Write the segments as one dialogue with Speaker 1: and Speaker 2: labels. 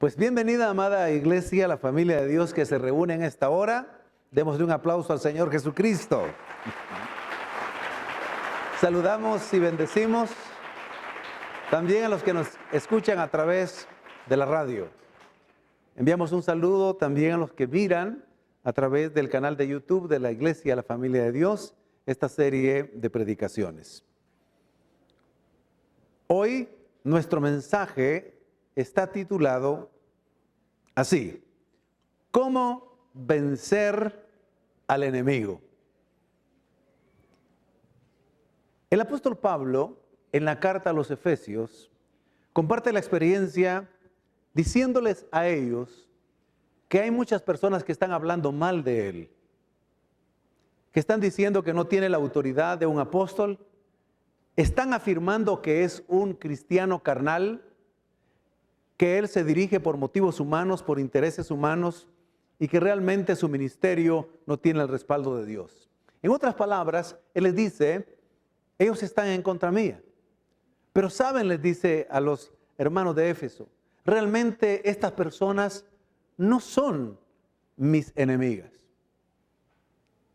Speaker 1: Pues bienvenida, amada iglesia, la familia de Dios que se reúne en esta hora. Démosle un aplauso al Señor Jesucristo. Saludamos y bendecimos también a los que nos escuchan a través de la radio. Enviamos un saludo también a los que miran a través del canal de YouTube de la iglesia, la familia de Dios, esta serie de predicaciones. Hoy nuestro mensaje está titulado así: ¿cómo vencer al enemigo? El apóstol Pablo, en la carta a los Efesios, comparte la experiencia diciéndoles a ellos que hay muchas personas que están hablando mal de él, que están diciendo que no tiene la autoridad de un apóstol, están afirmando que es un cristiano carnal, que él se dirige por motivos humanos, por intereses humanos, y que realmente su ministerio no tiene el respaldo de Dios. En otras palabras, él les dice: ellos están en contra mía. Pero saben, les dice a los hermanos de Éfeso, realmente estas personas no son mis enemigas.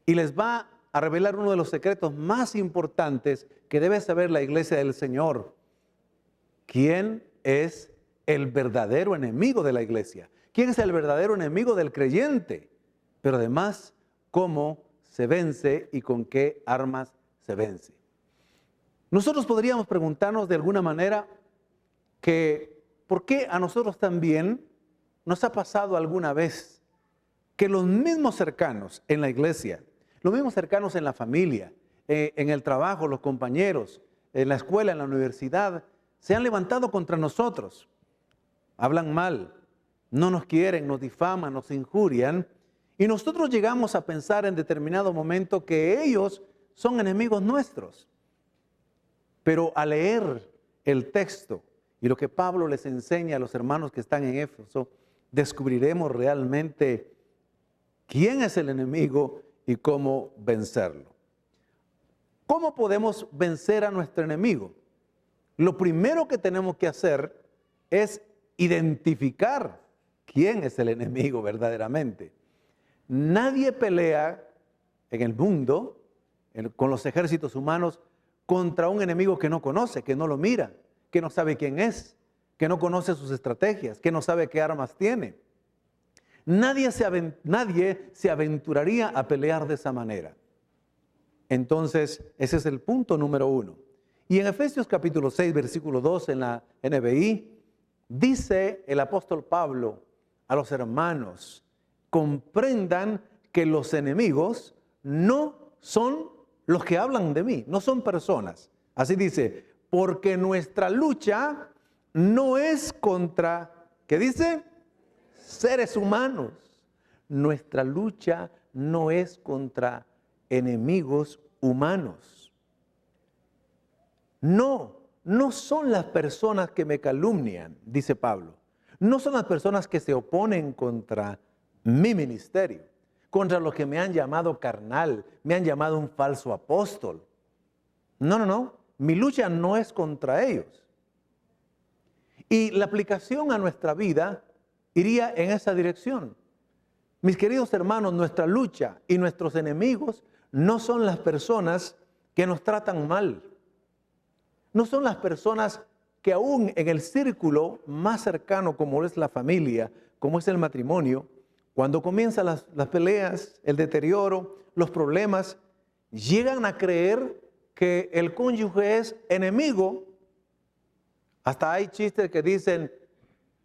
Speaker 1: Y les va a revelar uno de los secretos más importantes que debe saber la iglesia del Señor. ¿Quién es el verdadero enemigo de la iglesia? ¿Quién es el verdadero enemigo del creyente? Pero además, ¿cómo se vence y con qué armas se vence? Nosotros podríamos preguntarnos de alguna manera que ¿por qué a nosotros también nos ha pasado alguna vez que los mismos cercanos en la iglesia, los mismos cercanos en la familia, en el trabajo, los compañeros, en la escuela, en la universidad, se han levantado contra nosotros? Hablan mal, no nos quieren, nos difaman, nos injurian, y nosotros llegamos a pensar en determinado momento que ellos son enemigos nuestros. Pero al leer el texto y lo que Pablo les enseña a los hermanos que están en Éfeso, descubriremos realmente quién es el enemigo y cómo vencerlo. ¿Cómo podemos vencer a nuestro enemigo? Lo primero que tenemos que hacer es identificar quién es el enemigo verdaderamente. Nadie pelea en el mundo, con los ejércitos humanos, contra un enemigo que no conoce, que no lo mira, que no sabe quién es, que no conoce sus estrategias, que no sabe qué armas tiene. Nadie se aventuraría a pelear de esa manera. Entonces, ese es el punto número 1. Y en Efesios capítulo 6, versículo 2, en la NBI, dice el apóstol Pablo a los hermanos: comprendan que los enemigos no son los que hablan de mí, no son personas. Así dice, porque nuestra lucha no es contra, ¿qué dice? Seres humanos. Nuestra lucha no es contra enemigos humanos. No son las personas que me calumnian, dice Pablo. No son las personas que se oponen contra mi ministerio, contra los que me han llamado carnal, me han llamado un falso apóstol. No. Mi lucha no es contra ellos. Y la aplicación a nuestra vida iría en esa dirección. Mis queridos hermanos, nuestra lucha y nuestros enemigos no son las personas que nos tratan mal. No son las personas que aún en el círculo más cercano, como es la familia, como es el matrimonio, cuando comienzan las peleas, el deterioro, los problemas, llegan a creer que el cónyuge es enemigo. Hasta hay chistes que dicen,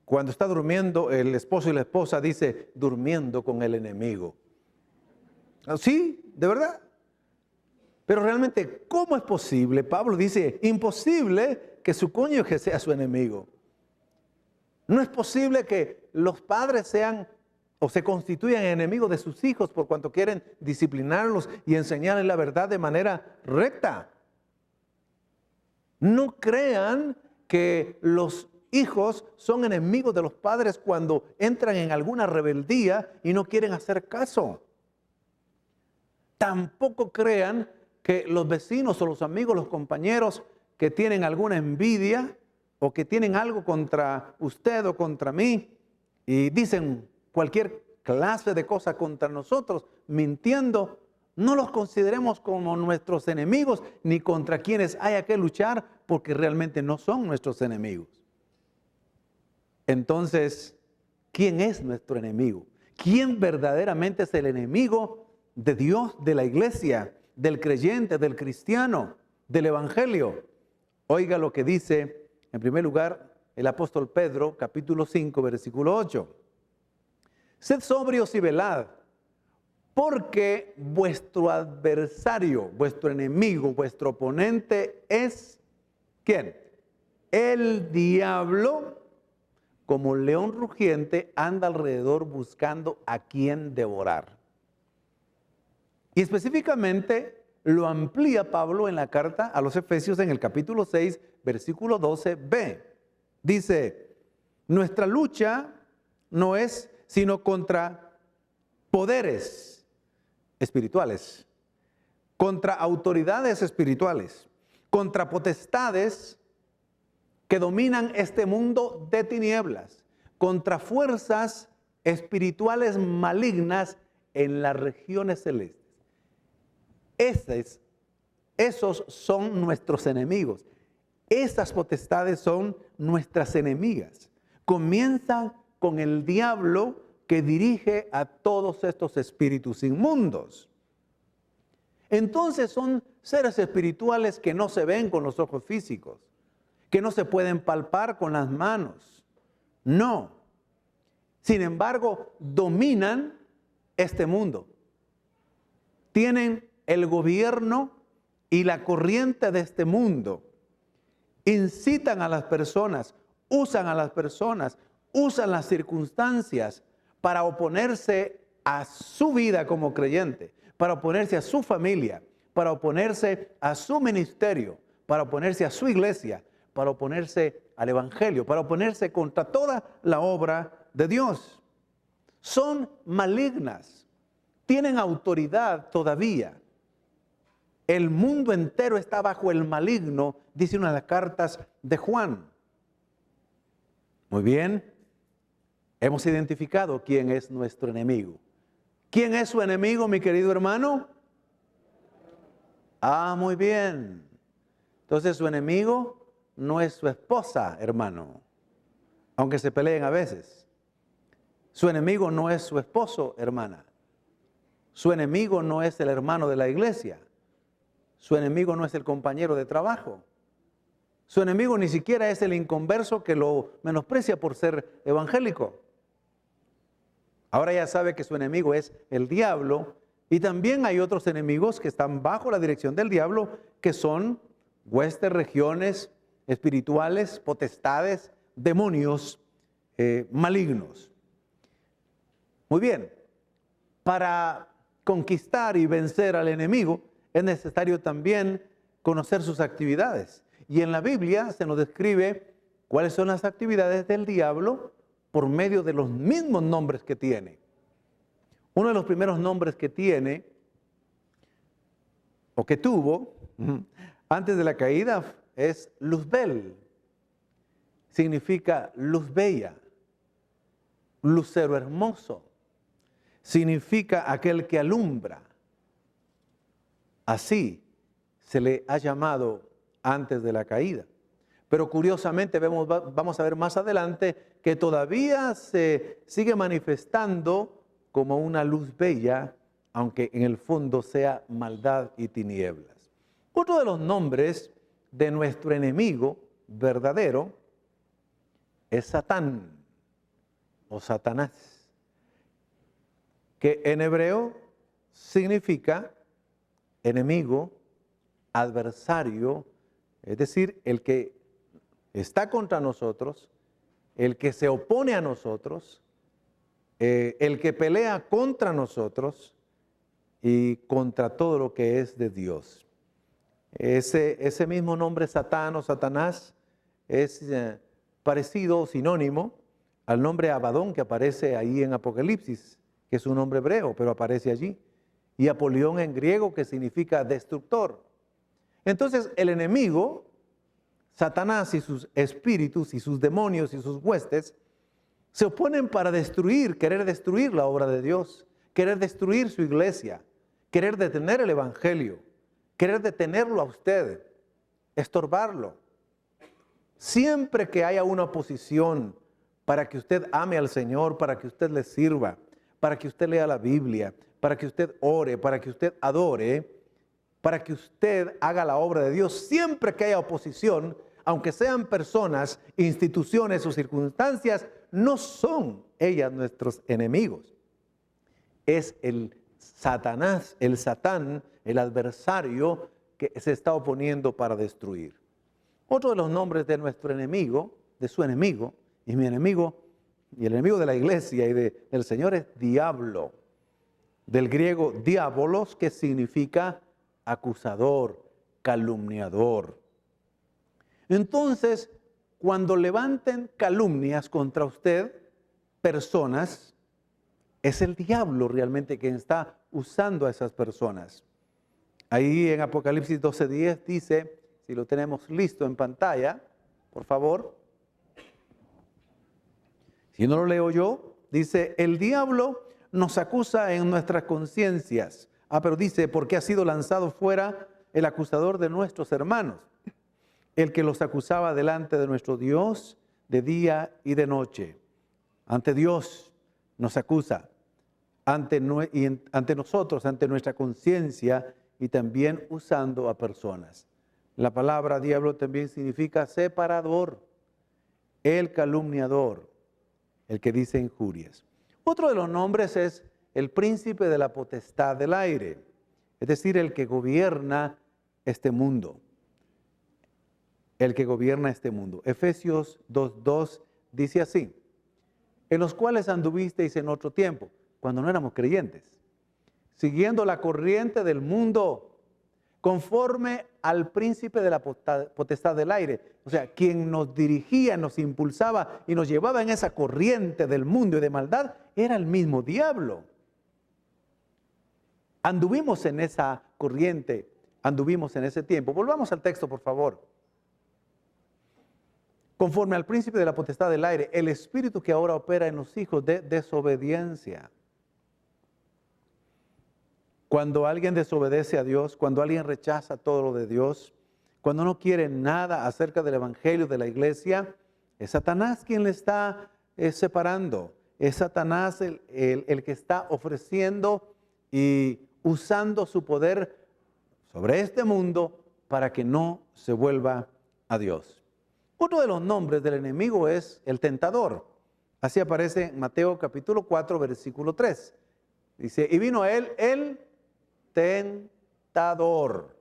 Speaker 1: cuando está durmiendo el esposo y la esposa, dice, durmiendo con el enemigo. Sí, de verdad. Pero realmente, ¿cómo es posible? Pablo dice, imposible que su cónyuge sea su enemigo. No es posible que los padres sean o se constituyan enemigos de sus hijos por cuanto quieren disciplinarlos y enseñarles la verdad de manera recta. No crean que los hijos son enemigos de los padres cuando entran en alguna rebeldía y no quieren hacer caso. Tampoco crean que los vecinos o los amigos, los compañeros que tienen alguna envidia o que tienen algo contra usted o contra mí, y dicen cualquier clase de cosa contra nosotros, mintiendo, no los consideremos como nuestros enemigos, ni contra quienes haya que luchar, porque realmente no son nuestros enemigos. Entonces, ¿quién es nuestro enemigo? ¿Quién verdaderamente es el enemigo de Dios, de la iglesia, del creyente, del cristiano, del evangelio? Oiga lo que dice, en primer lugar, el apóstol Pedro, capítulo 5, versículo 8. Sed sobrios y velad, porque vuestro adversario, vuestro enemigo, vuestro oponente es, ¿quién? El diablo, como león rugiente, anda alrededor buscando a quien devorar. Y específicamente lo amplía Pablo en la carta a los Efesios en el capítulo 6, versículo 12b. Dice, nuestra lucha no es sino contra poderes espirituales, contra autoridades espirituales, contra potestades que dominan este mundo de tinieblas, contra fuerzas espirituales malignas en las regiones celestes. Esos son nuestros enemigos. Esas potestades son nuestras enemigas. Comienzan con el diablo que dirige a todos estos espíritus inmundos. Entonces son seres espirituales que no se ven con los ojos físicos, que no se pueden palpar con las manos. No. Sin embargo, dominan este mundo. Tienen el gobierno y la corriente de este mundo. Incitan a las personas, usan a las personas, usan las circunstancias para oponerse a su vida como creyente, para oponerse a su familia, para oponerse a su ministerio, para oponerse a su iglesia, para oponerse al evangelio, para oponerse contra toda la obra de Dios. Son malignas, tienen autoridad todavía. El mundo entero está bajo el maligno, dice una de las cartas de Juan. Muy bien, hemos identificado quién es nuestro enemigo. ¿Quién es su enemigo, mi querido hermano? Muy bien. Entonces su enemigo no es su esposa, hermano, aunque se peleen a veces. Su enemigo no es su esposo, hermana. Su enemigo no es el hermano de la iglesia. Su enemigo no es el compañero de trabajo. Su enemigo ni siquiera es el inconverso que lo menosprecia por ser evangélico. Ahora ya sabe que su enemigo es el diablo, y también hay otros enemigos que están bajo la dirección del diablo, que son huestes, regiones espirituales, potestades, demonios malignos. Muy bien, para conquistar y vencer al enemigo es necesario también conocer sus actividades. Y en la Biblia se nos describe cuáles son las actividades del diablo por medio de los mismos nombres que tiene. Uno de los primeros nombres que tiene, o que tuvo, antes de la caída, es Luzbel. Significa luz bella, lucero hermoso. Significa aquel que alumbra. Así se le ha llamado antes de la caída. Pero curiosamente vamos a ver más adelante que todavía se sigue manifestando como una luz bella, aunque en el fondo sea maldad y tinieblas. Otro de los nombres de nuestro enemigo verdadero es Satán o Satanás, que en hebreo significa enemigo, adversario, es decir, el que está contra nosotros, el que se opone a nosotros, el que pelea contra nosotros y contra todo lo que es de Dios. Ese mismo nombre Satán o Satanás es parecido o sinónimo al nombre Abadón que aparece ahí en Apocalipsis, que es un nombre hebreo, pero aparece allí. Y Apolión en griego, que significa destructor. Entonces el enemigo, Satanás y sus espíritus y sus demonios y sus huestes, Se oponen para destruir, querer destruir la obra de Dios, querer destruir su iglesia, querer detener el evangelio, querer detenerlo a usted, estorbarlo. Siempre que haya una oposición para que usted ame al Señor, para que usted le sirva, para que usted lea la Biblia, para que usted ore, para que usted adore, para que usted haga la obra de Dios, siempre que haya oposición, aunque sean personas, instituciones o circunstancias, no son ellas nuestros enemigos. Es el Satanás, el Satán, el adversario que se está oponiendo para destruir. Otro de los nombres de nuestro enemigo, de su enemigo, y mi enemigo, y el enemigo de la iglesia y del Señor es diablo. Del griego diabolos, que significa acusador, calumniador. Entonces, cuando levanten calumnias contra usted, personas, es el diablo realmente quien está usando a esas personas. Ahí en Apocalipsis 12:10 dice, si lo tenemos listo en pantalla, por favor. Si no lo leo yo, dice, el diablo nos acusa en nuestras conciencias. Pero dice, porque ha sido lanzado fuera el acusador de nuestros hermanos, el que los acusaba delante de nuestro Dios de día y de noche. Ante Dios nos acusa, ante nosotros, ante nuestra conciencia y también usando a personas. La palabra diablo también significa separador, el calumniador, el que dice injurias. Otro de los nombres es el príncipe de la potestad del aire, es decir, el que gobierna este mundo. El que gobierna este mundo. Efesios 2:2 dice así, en los cuales anduvisteis en otro tiempo, cuando no éramos creyentes, siguiendo la corriente del mundo, conforme al príncipe de la potestad del aire. O sea, quien nos dirigía, nos impulsaba y nos llevaba en esa corriente del mundo y de maldad, era el mismo diablo. Anduvimos en esa corriente, anduvimos en ese tiempo. Volvamos al texto, por favor. Conforme al príncipe de la potestad del aire, el espíritu que ahora opera en los hijos de desobediencia. Cuando alguien desobedece a Dios, cuando alguien rechaza todo lo de Dios, cuando no quiere nada acerca del evangelio de la iglesia, es Satanás quien le está separando. Es Satanás el que está ofreciendo y usando su poder sobre este mundo para que no se vuelva a Dios. Uno de los nombres del enemigo es el tentador. Así aparece en Mateo capítulo 4, versículo 3. Dice, y vino a él el tentador.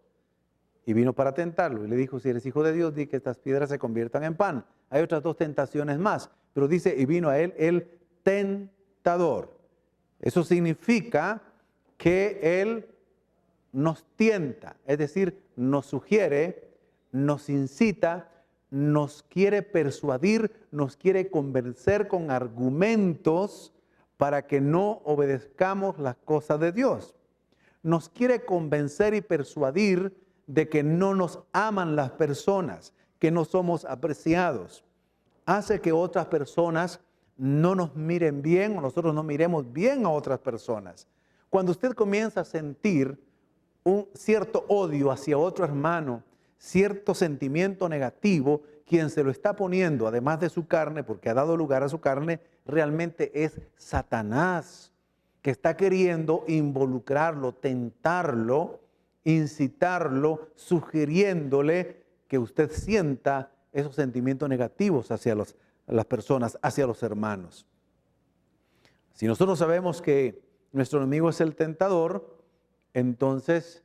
Speaker 1: Y vino para tentarlo. Y le dijo, si eres hijo de Dios, di que estas piedras se conviertan en pan. Hay otras dos tentaciones más. Pero dice, y vino a él el tentador. Eso significa que él nos tienta, es decir, nos sugiere, nos incita, nos quiere persuadir, nos quiere convencer con argumentos para que no obedezcamos las cosas de Dios. Nos quiere convencer y persuadir de que no nos aman las personas, que no somos apreciados. Hace que otras personas no nos miren bien o nosotros no miremos bien a otras personas. Cuando usted comienza a sentir un cierto odio hacia otro hermano, cierto sentimiento negativo, quien se lo está poniendo, además de su carne, porque ha dado lugar a su carne, realmente es Satanás, que está queriendo involucrarlo, tentarlo, incitarlo, sugiriéndole que usted sienta esos sentimientos negativos hacia las personas, hacia los hermanos. Si nosotros sabemos que nuestro enemigo es el tentador, entonces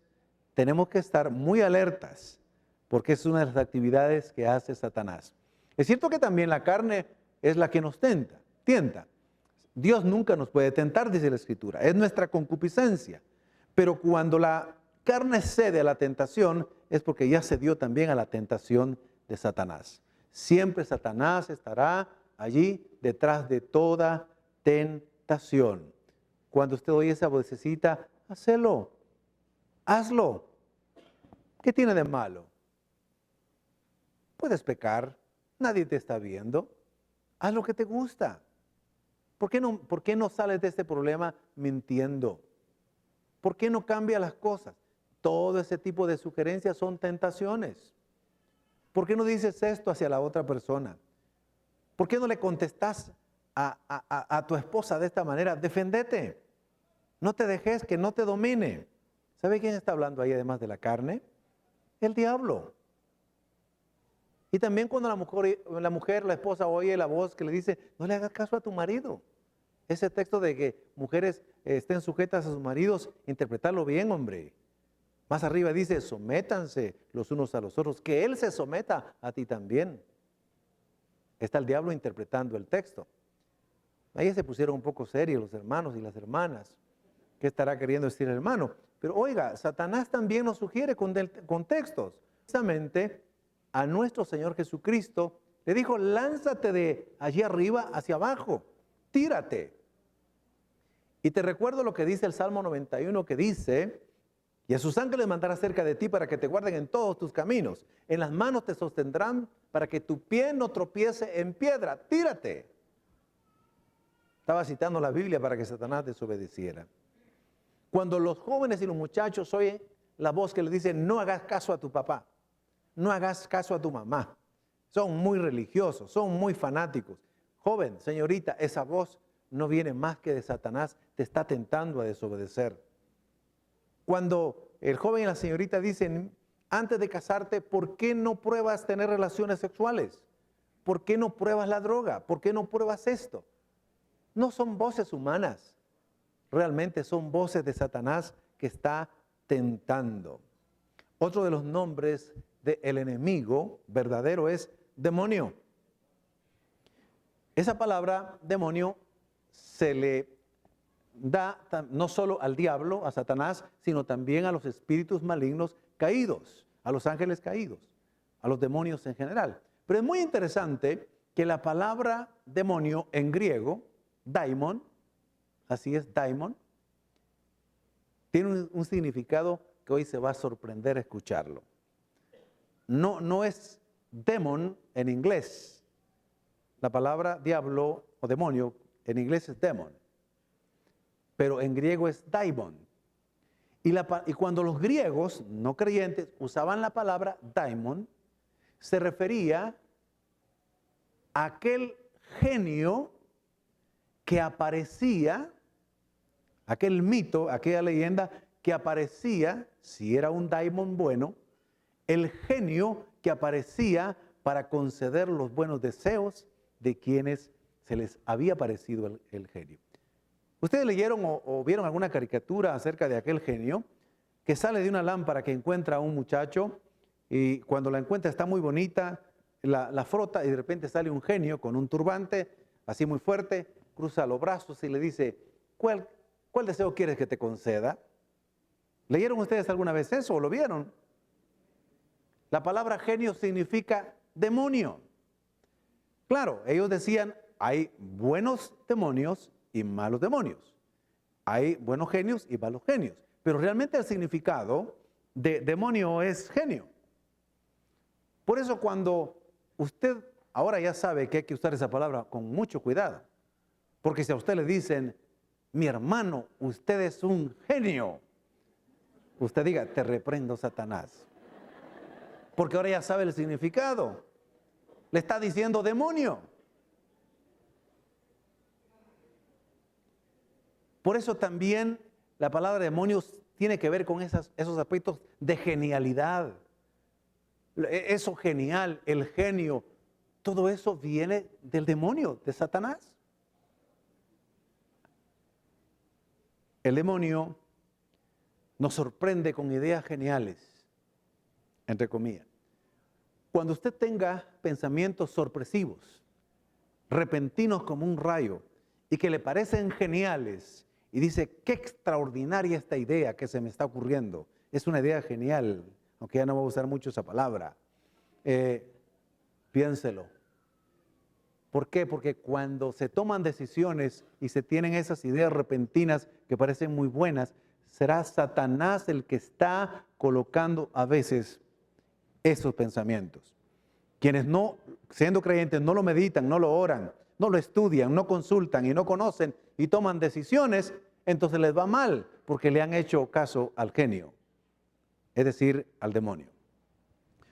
Speaker 1: tenemos que estar muy alertas, porque es una de las actividades que hace Satanás. Es cierto que también la carne es la que nos tienta. Dios nunca nos puede tentar, dice la Escritura, es nuestra concupiscencia. Pero cuando la carne cede a la tentación, es porque ya cedió también a la tentación de Satanás. Siempre Satanás estará allí detrás de toda tentación. Cuando usted oye esa vocecita, hazlo. ¿Qué tiene de malo? Puedes pecar, nadie te está viendo. Haz lo que te gusta. por qué no sales de este problema mintiendo? ¿Por qué no cambia las cosas? Todo ese tipo de sugerencias son tentaciones. ¿Por qué no dices esto hacia la otra persona? ¿Por qué no le contestas a tu esposa de esta manera? Defendete. No te dejes que no te domine. ¿Sabe quién está hablando ahí además de la carne? El diablo. Y también cuando la esposa oye la voz que le dice, no le hagas caso a tu marido. Ese texto de que mujeres estén sujetas a sus maridos, interpretarlo bien, hombre. Más arriba dice, sométanse los unos a los otros, que él se someta a ti también. Está el diablo interpretando el texto. Ahí se pusieron un poco serios los hermanos y las hermanas. ¿Qué estará queriendo decir el hermano? Pero oiga, Satanás también nos sugiere con textos. Precisamente a nuestro Señor Jesucristo le dijo, lánzate de allí arriba hacia abajo, tírate. Y te recuerdo lo que dice el Salmo 91, que dice, y a sus ángeles mandará cerca de ti para que te guarden en todos tus caminos. En las manos te sostendrán para que tu pie no tropiece en piedra. Tírate. Estaba citando la Biblia para que Satanás desobedeciera. Cuando los jóvenes y los muchachos oyen la voz que les dice, no hagas caso a tu papá, no hagas caso a tu mamá. Son muy religiosos, son muy fanáticos. Joven, señorita, esa voz no viene más que de Satanás, te está tentando a desobedecer. Cuando el joven y la señorita dicen, antes de casarte, ¿por qué no pruebas tener relaciones sexuales? ¿Por qué no pruebas la droga? ¿Por qué no pruebas esto? No son voces humanas, realmente son voces de Satanás que está tentando. Otro de los nombres del enemigo verdadero es demonio. Esa palabra demonio se le da no solo al diablo, a Satanás, sino también a los espíritus malignos caídos, a los ángeles caídos, a los demonios en general. Pero es muy interesante que la palabra demonio en griego, daimon, así es, daimon, tiene un significado que hoy se va a sorprender escucharlo. No es demon en inglés. La palabra diablo o demonio en inglés es demon, pero en griego es daimon. Y cuando los griegos no creyentes usaban la palabra daimon, se refería a aquel genio que aparecía, aquel mito, aquella leyenda que aparecía, si era un daimon bueno, el genio que aparecía para conceder los buenos deseos de quienes se les había parecido el genio. ¿Ustedes leyeron o vieron alguna caricatura acerca de aquel genio que sale de una lámpara que encuentra a un muchacho y cuando la encuentra está muy bonita, la frota y de repente sale un genio con un turbante así muy fuerte, cruza los brazos y le dice, ¿cuál deseo quieres que te conceda? ¿Leyeron ustedes alguna vez eso o lo vieron? La palabra genio significa demonio. Claro, ellos decían, hay buenos demonios y malos demonios. Hay buenos genios y malos genios. Pero realmente el significado de demonio es genio. Por eso cuando usted ahora ya sabe que hay que usar esa palabra con mucho cuidado. Porque si a usted le dicen, mi hermano, usted es un genio, usted diga, te reprendo, Satanás. Porque ahora ya sabe el significado. Le está diciendo demonio. Por eso también la palabra demonios tiene que ver con esos aspectos de genialidad. Eso genial, el genio, todo eso viene del demonio, de Satanás. El demonio nos sorprende con ideas geniales, entre comillas. Cuando usted tenga pensamientos sorpresivos, repentinos como un rayo, y que le parecen geniales, y dice, qué extraordinaria esta idea que se me está ocurriendo. Es una idea genial, aunque ya no voy a usar mucho esa palabra. Piénselo. ¿Por qué? Porque cuando se toman decisiones y se tienen esas ideas repentinas que parecen muy buenas, será Satanás el que está colocando a veces esos pensamientos. Quienes no, siendo creyentes, no lo meditan, no lo oran, no lo estudian, no consultan y no conocen y toman decisiones, entonces les va mal porque le han hecho caso al genio, es decir, al demonio.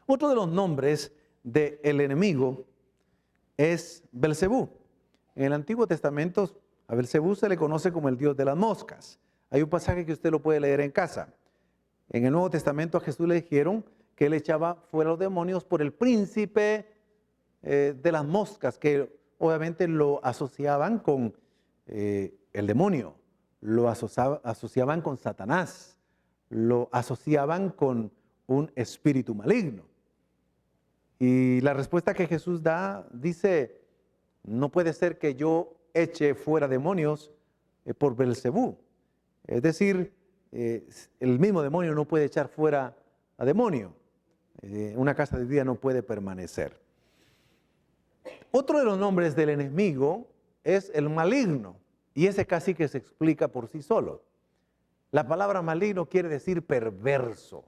Speaker 1: Otro de los nombres del enemigo es Belcebú. En el Antiguo Testamento a Belcebú se le conoce como el dios de las moscas. Hay un pasaje que usted lo puede leer en casa. En el Nuevo Testamento a Jesús le dijeron que él echaba fuera los demonios por el príncipe de las moscas, que obviamente lo asociaban con el demonio, lo asociaban con Satanás, lo asociaban con un espíritu maligno. Y la respuesta que Jesús da dice, no puede ser que yo eche fuera demonios por Belcebú. Es decir, el mismo demonio no puede echar fuera a demonio. Una casa de día no puede permanecer. Otro de los nombres del enemigo es el maligno, y ese casi que se explica por sí solo. La palabra maligno quiere decir perverso.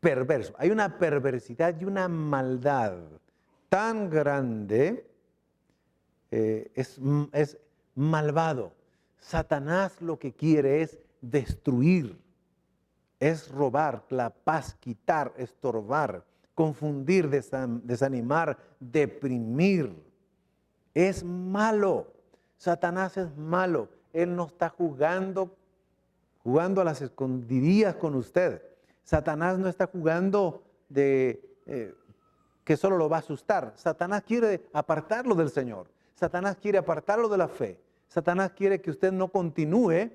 Speaker 1: Perverso. Hay una perversidad y una maldad tan grande, es malvado. Satanás lo que quiere es destruir, es robar la paz, quitar, estorbar, confundir, desanimar, deprimir. Es malo. Satanás es malo. Él no está jugando a las escondidillas con usted. Satanás no está jugando de que solo lo va a asustar. Satanás quiere apartarlo del Señor. Satanás quiere apartarlo de la fe. Satanás quiere que usted no continúe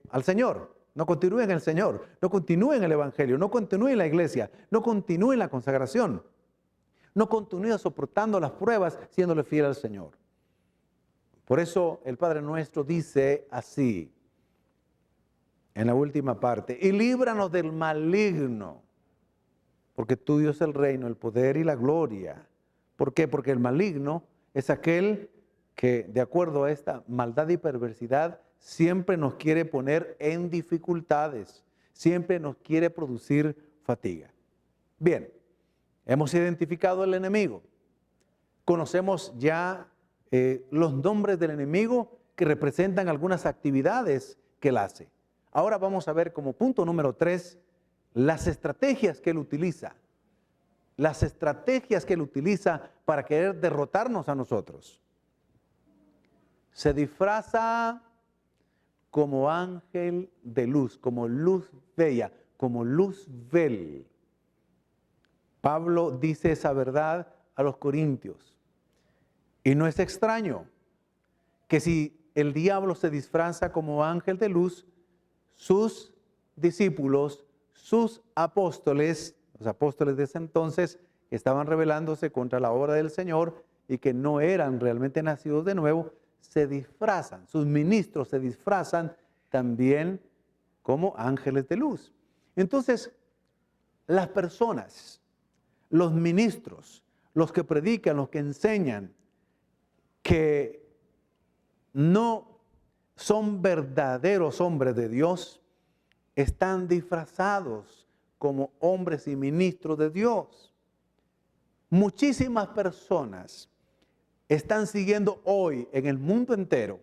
Speaker 1: al Señor, no continúe en el Señor, no continúe en el Evangelio, no continúe en la iglesia, no continúe en la consagración, no continúe soportando las pruebas siéndole fiel al Señor. Por eso el Padre Nuestro dice así, en la última parte, y líbranos del maligno, porque tuyo es el reino, el poder y la gloria. ¿Por qué? Porque el maligno es aquel que, de acuerdo a esta maldad y perversidad, siempre nos quiere poner en dificultades, siempre nos quiere producir fatiga. Bien, hemos identificado el enemigo, conocemos ya los nombres del enemigo que representan algunas actividades que él hace. Ahora vamos a ver como punto número 3, las estrategias que él utiliza. Las estrategias que él utiliza para querer derrotarnos a nosotros. Se disfraza como ángel de luz, como luz bella, como luz vel. Pablo dice esa verdad a los corintios. Y no es extraño que si el diablo se disfraza como ángel de luz, sus discípulos, sus apóstoles, los apóstoles de ese entonces, estaban rebelándose contra la obra del Señor y que no eran realmente nacidos de nuevo, se disfrazan, sus ministros se disfrazan también como ángeles de luz. Entonces, las personas, los ministros, los que predican, los que enseñan, que no son verdaderos hombres de Dios, están disfrazados como hombres y ministros de Dios. Muchísimas personas están siguiendo hoy en el mundo entero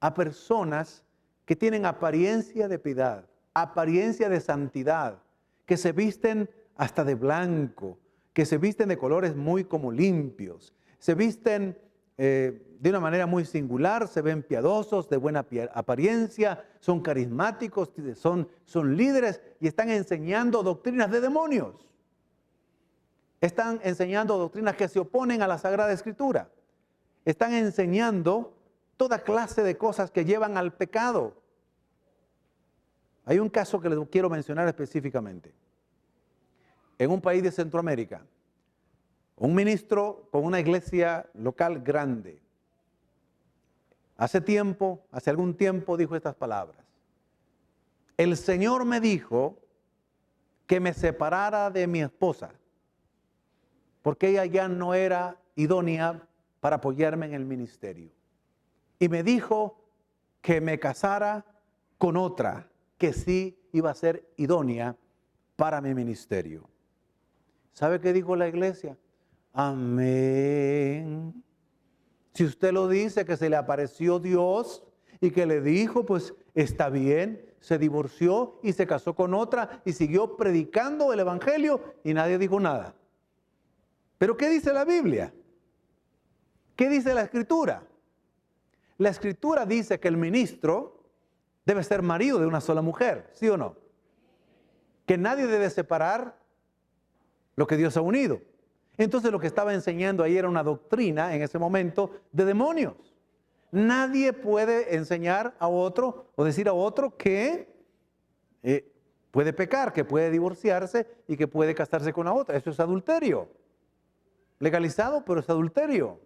Speaker 1: a personas que tienen apariencia de piedad, apariencia de santidad, que se visten hasta de blanco, que se visten de colores muy como limpios, se visten de una manera muy singular, se ven piadosos, de buena apariencia, son carismáticos, son líderes y están enseñando doctrinas de demonios. Están enseñando doctrinas que se oponen a la Sagrada Escritura. Están enseñando toda clase de cosas que llevan al pecado. Hay un caso que les quiero mencionar específicamente. En un país de Centroamérica, un ministro con una iglesia local grande, hace algún tiempo dijo estas palabras. El Señor me dijo que me separara de mi esposa, porque ella ya no era idónea para apoyarme en el ministerio. Y me dijo que me casara con otra que sí iba a ser idónea para mi ministerio. ¿Sabe qué dijo la iglesia? Amén. Si usted lo dice, que se le apareció Dios y que le dijo, pues está bien, se divorció y se casó con otra y siguió predicando el evangelio y nadie dijo nada. Pero ¿qué dice la Biblia? ¿Qué dice la Escritura? La Escritura dice que el ministro debe ser marido de una sola mujer, ¿sí o no? Que nadie debe separar lo que Dios ha unido. Entonces lo que estaba enseñando ahí era una doctrina en ese momento de demonios. Nadie puede enseñar a otro o decir a otro que puede pecar, que puede divorciarse y que puede casarse con la otra. Eso es adulterio. Legalizado, pero es adulterio.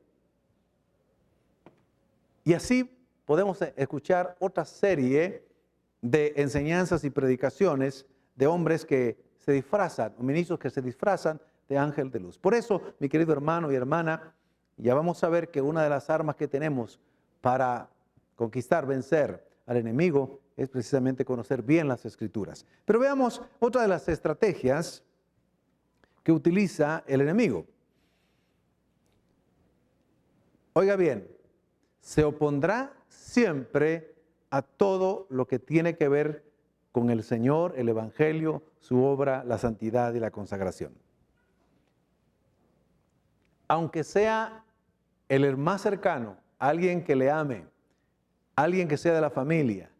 Speaker 1: Y así podemos escuchar otra serie de enseñanzas y predicaciones de hombres que se disfrazan, o ministros que se disfrazan de ángel de luz. Por eso, mi querido hermano y hermana, ya vamos a ver que una de las armas que tenemos para conquistar, vencer al enemigo, es precisamente conocer bien las Escrituras. Pero veamos otra de las estrategias que utiliza el enemigo. Oiga bien, se opondrá siempre a todo lo que tiene que ver con el Señor, el Evangelio, su obra, la santidad y la consagración. Aunque sea el más cercano, alguien que le ame, alguien que sea de la familia,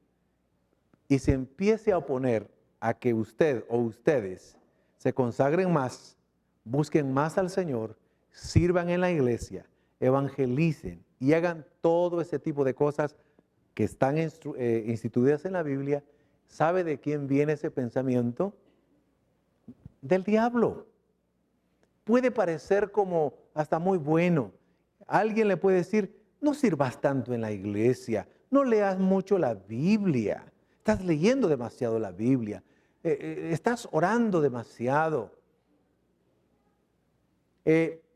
Speaker 1: y se empiece a oponer a que usted o ustedes se consagren más, busquen más al Señor, sirvan en la iglesia, evangelicen y hagan todo ese tipo de cosas que están instituidas en la Biblia, ¿sabe de quién viene ese pensamiento? Del diablo. Puede parecer como hasta muy bueno. Alguien le puede decir, no sirvas tanto en la iglesia, no leas mucho la Biblia, estás leyendo demasiado la Biblia, estás orando demasiado.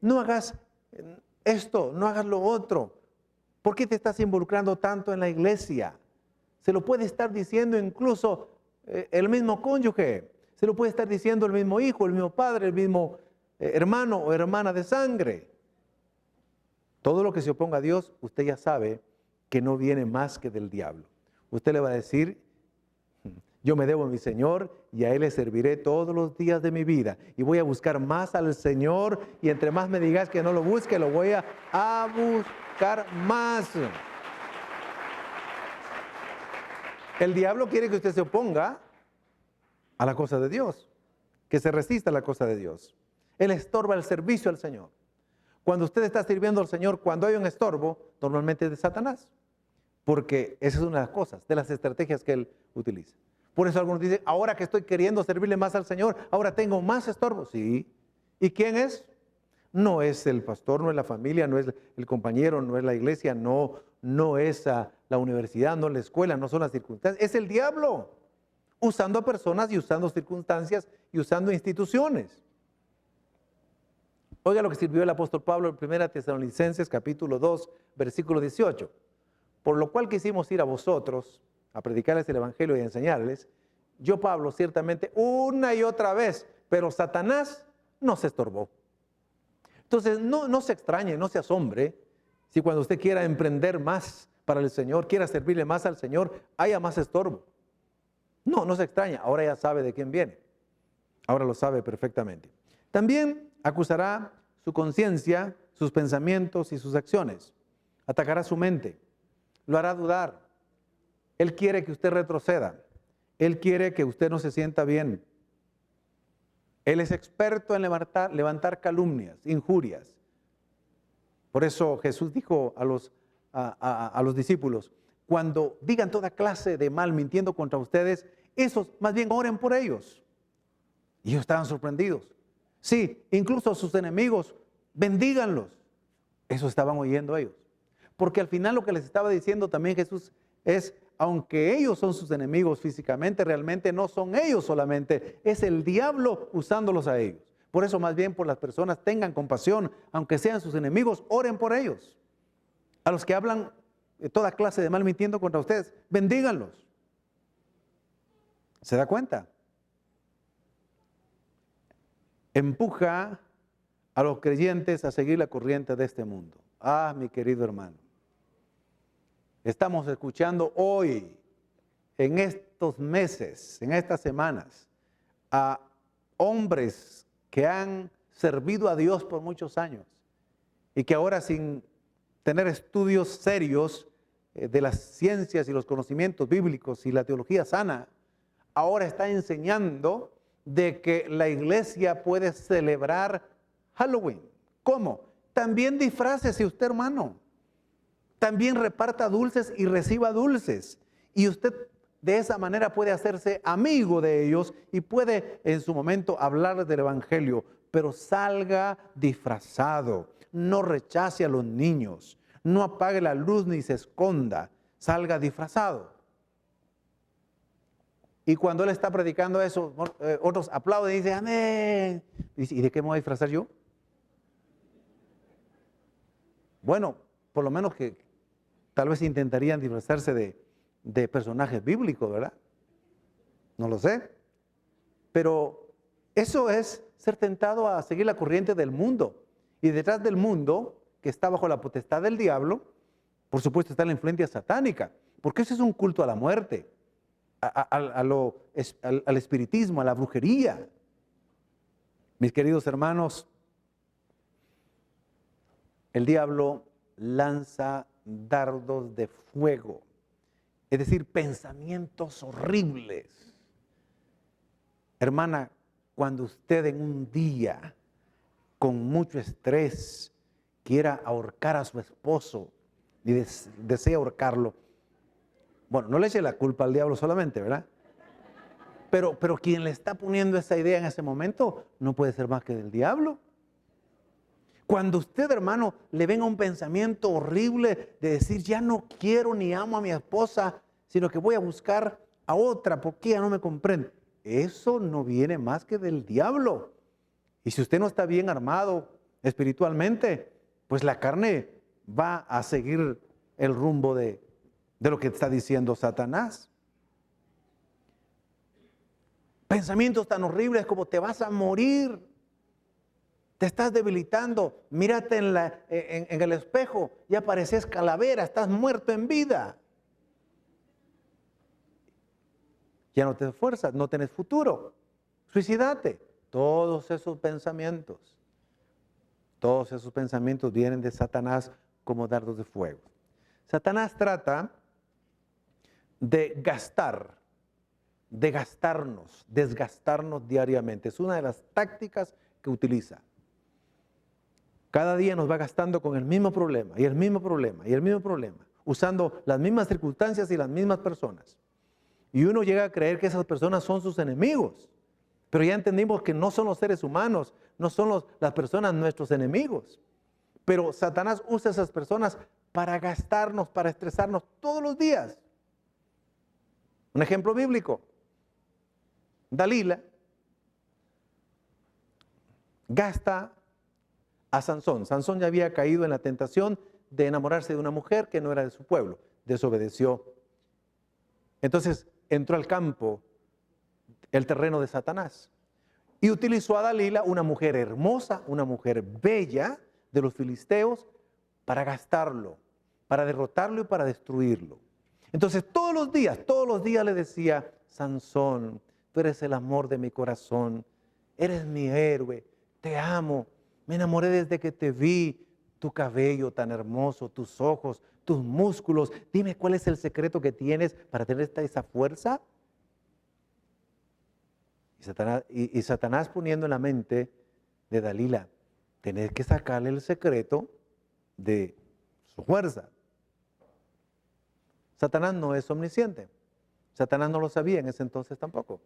Speaker 1: No hagas esto, no hagas lo otro. ¿Por qué te estás involucrando tanto en la iglesia? Se lo puede estar diciendo incluso el mismo cónyuge, se lo puede estar diciendo el mismo hijo, el mismo padre, el mismo hermano o hermana de sangre. Todo lo que se oponga a Dios, usted ya sabe que no viene más que del diablo. Usted le va a decir, yo me debo a mi Señor y a Él le serviré todos los días de mi vida. Y voy a buscar más al Señor y entre más me digas que no lo busque, lo voy a buscar más. El diablo quiere que usted se oponga a la cosa de Dios, que se resista a la cosa de Dios. Él estorba el servicio al Señor. Cuando usted está sirviendo al Señor, cuando hay un estorbo, normalmente es de Satanás. Porque esa es una de las cosas, de las estrategias que él utiliza. Por eso algunos dicen, ahora que estoy queriendo servirle más al Señor, ahora tengo más estorbo. Sí. ¿Y quién es? No es el pastor, no es la familia, no es el compañero, no es la iglesia, no es la universidad, no es la escuela, no son las circunstancias. Es el diablo, usando a personas y usando circunstancias y usando instituciones. Oiga lo que escribió el apóstol Pablo en 1 Tesalonicenses capítulo 2, versículo 18. Por lo cual quisimos ir a vosotros a predicarles el evangelio y a enseñarles. Yo, Pablo, ciertamente una y otra vez, pero Satanás no se estorbó. Entonces, no se extrañe, no se asombre, si cuando usted quiera emprender más para el Señor, quiera servirle más al Señor, haya más estorbo. No se extraña, ahora ya sabe de quién viene. Ahora lo sabe perfectamente. También acusará su conciencia, sus pensamientos y sus acciones. Atacará su mente. Lo hará dudar. Él quiere que usted retroceda. Él quiere que usted no se sienta bien. Él es experto en levantar calumnias, injurias. Por eso Jesús dijo a los discípulos, cuando digan toda clase de mal mintiendo contra ustedes, esos más bien oren por ellos. Y ellos estaban sorprendidos. Sí, incluso sus enemigos, bendíganlos. Eso estaban oyendo ellos. Porque al final lo que les estaba diciendo también Jesús es, aunque ellos son sus enemigos físicamente, realmente no son ellos solamente, es el diablo usándolos a ellos. Por eso más bien por las personas tengan compasión, aunque sean sus enemigos, oren por ellos. A los que hablan toda clase de mal mintiendo contra ustedes, bendíganlos. ¿Se da cuenta? Empuja a los creyentes a seguir la corriente de este mundo, Mi querido hermano, estamos escuchando hoy, en estos meses, en estas semanas, a hombres que han servido a Dios por muchos años y que ahora, sin tener estudios serios de las ciencias y los conocimientos bíblicos y la teología sana, ahora está enseñando de que la iglesia puede celebrar Halloween. ¿Cómo? También disfrácese usted, hermano. También reparta dulces y reciba dulces. Y usted de esa manera puede hacerse amigo de ellos y puede en su momento hablar del evangelio, pero salga disfrazado. No rechace a los niños. No apague la luz ni se esconda. Salga disfrazado. Y cuando él está predicando eso, otros aplauden y dicen, amén. ¿Y de qué me voy a disfrazar yo? Bueno, por lo menos que tal vez intentarían disfrazarse de personajes bíblicos, ¿verdad? No lo sé. Pero eso es ser tentado a seguir la corriente del mundo. Y detrás del mundo, que está bajo la potestad del diablo, por supuesto está la influencia satánica, porque eso es un culto a la muerte, al espiritismo, a la brujería. Mis queridos hermanos, el diablo lanza dardos de fuego, es decir, pensamientos horribles. Hermana, cuando usted en un día con mucho estrés quiera ahorcar a su esposo y desea ahorcarlo, bueno, no le eche la culpa al diablo solamente, ¿verdad? Pero quien le está poniendo esa idea en ese momento no puede ser más que del diablo. Cuando usted, hermano, le venga un pensamiento horrible de decir, ya no quiero ni amo a mi esposa, sino que voy a buscar a otra porque ella no me comprende, eso no viene más que del diablo. Y si usted no está bien armado espiritualmente, pues la carne va a seguir el rumbo de lo que está diciendo Satanás. Pensamientos tan horribles como te vas a morir, te estás debilitando, mírate en el espejo, ya pareces calavera, estás muerto en vida. Ya no te esfuerzas, no tienes futuro, suicídate. Todos esos pensamientos vienen de Satanás como dardos de fuego. Satanás trata de desgastarnos diariamente. Es una de las tácticas que utiliza. Cada día nos va gastando con el mismo problema, y el mismo problema, y el mismo problema, usando las mismas circunstancias y las mismas personas. Y uno llega a creer que esas personas son sus enemigos. Pero ya entendimos que no son los seres humanos, no son las personas nuestros enemigos. Pero Satanás usa a esas personas para gastarnos, para estresarnos todos los días. Un ejemplo bíblico. Dalila gasta a Sansón. Sansón ya había caído en la tentación de enamorarse de una mujer que no era de su pueblo. Desobedeció. Entonces entró al campo, el terreno de Satanás, y utilizó a Dalila, una mujer hermosa, una mujer bella de los filisteos, para gastarlo, para derrotarlo y para destruirlo. Entonces todos los días le decía, Sansón, tú eres el amor de mi corazón, eres mi héroe, te amo, me enamoré desde que te vi, tu cabello tan hermoso, tus ojos, tus músculos, dime cuál es el secreto que tienes para tener esa fuerza. Y Satanás poniendo en la mente de Dalila, tener que sacarle el secreto de su fuerza. Satanás no es omnisciente. Satanás no lo sabía en ese entonces tampoco.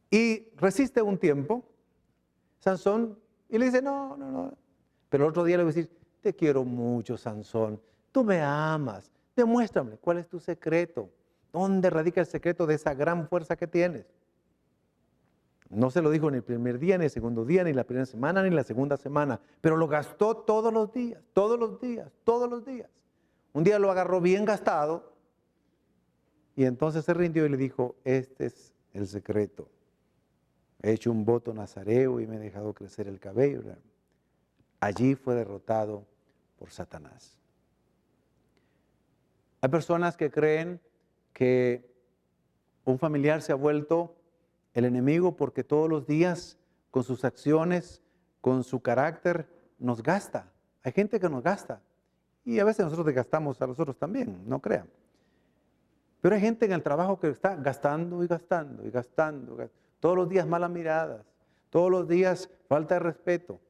Speaker 1: Y resiste un tiempo, Sansón, y le dice, no. Pero el otro día le voy a decir, te quiero mucho, Sansón, tú me amas, demuéstrame cuál es tu secreto. ¿Dónde radica el secreto de esa gran fuerza que tienes? No se lo dijo ni el primer día, ni el segundo día, ni la primera semana, ni la segunda semana, pero lo gastó todos los días. Un día lo agarró bien gastado y entonces se rindió y le dijo, este es el secreto. He hecho un voto nazareo y me he dejado crecer el cabello. allí fue derrotado por Satanás. Hay personas que creen que un familiar se ha vuelto el enemigo porque todos los días, con sus acciones, con su carácter, nos gasta. Hay gente que nos gasta. Y a veces nosotros desgastamos a nosotros también, no crean. Pero hay gente en el trabajo que está gastando y gastando y gastando. Todos los días malas miradas, todos los días falta de respeto,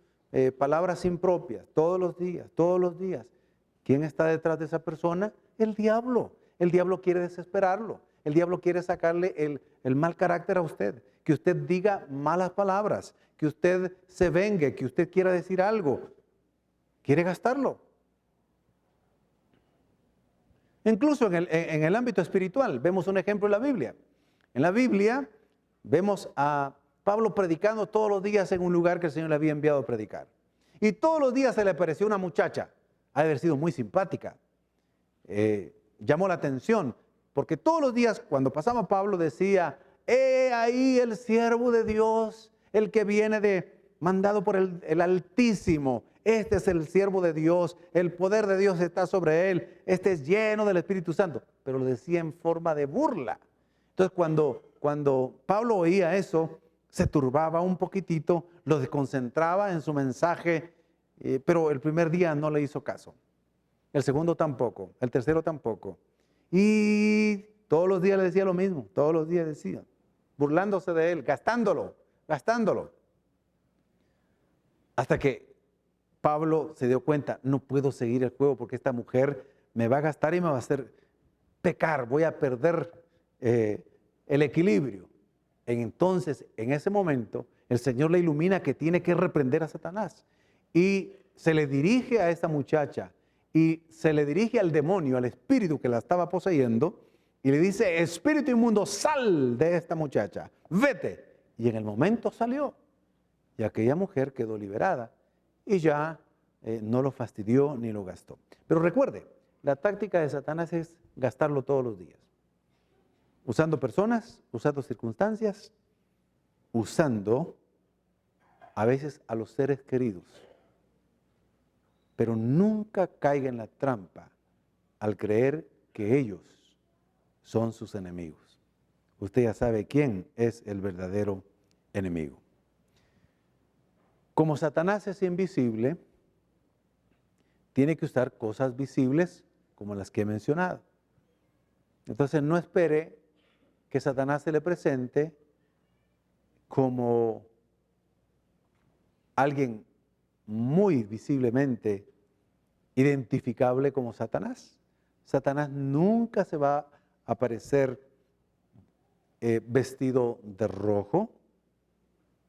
Speaker 1: palabras impropias, todos los días, todos los días. ¿Quién está detrás de esa persona? El diablo. El diablo quiere desesperarlo. El diablo quiere sacarle el mal carácter a usted. Que usted diga malas palabras, que usted se vengue, que usted quiera decir algo. Quiere gastarlo. Incluso en el ámbito espiritual, vemos un ejemplo en la Biblia. En la Biblia vemos a Pablo predicando todos los días en un lugar que el Señor le había enviado a predicar. Y todos los días se le apareció una muchacha, ha de haber sido muy simpática. Llamó la atención, porque todos los días cuando pasaba Pablo decía, ahí el siervo de Dios, el que viene mandado por el Altísimo. Este es el siervo de Dios, el poder de Dios está sobre él, este es lleno del Espíritu Santo. Pero lo decía en forma de burla. Entonces cuando Pablo oía eso, se turbaba un poquitito, lo desconcentraba en su mensaje, pero el primer día no le hizo caso. El segundo tampoco, el tercero tampoco. Y todos los días le decía lo mismo, todos los días decía, burlándose de él, gastándolo. Hasta que Pablo se dio cuenta, no puedo seguir el juego porque esta mujer me va a gastar y me va a hacer pecar, voy a perder el equilibrio. Entonces, en ese momento, el Señor le ilumina que tiene que reprender a Satanás. Y se le dirige a esta muchacha y se le dirige al demonio, al espíritu que la estaba poseyendo, y le dice, espíritu inmundo, sal de esta muchacha, vete. Y en el momento salió. Y aquella mujer quedó liberada y ya no lo fastidió ni lo gastó. Pero recuerde, la táctica de Satanás es gastarlo todos los días. Usando personas, usando circunstancias, usando a veces a los seres queridos. Pero nunca caiga en la trampa al creer que ellos son sus enemigos. Usted ya sabe quién es el verdadero enemigo. Como Satanás es invisible, tiene que usar cosas visibles como las que he mencionado. Entonces no espere que Satanás se le presente como alguien muy visiblemente identificable como Satanás. Satanás nunca se va a aparecer vestido de rojo,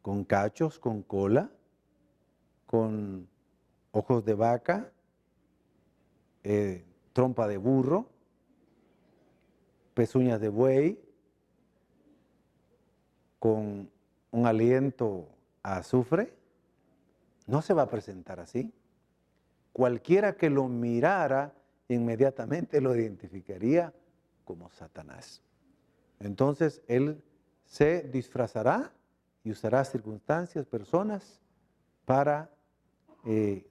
Speaker 1: con cachos, con cola, con ojos de vaca, trompa de burro, pezuñas de buey, con un aliento a azufre. No se va a presentar así. Cualquiera que lo mirara inmediatamente lo identificaría como Satanás. Entonces él se disfrazará y usará circunstancias, personas para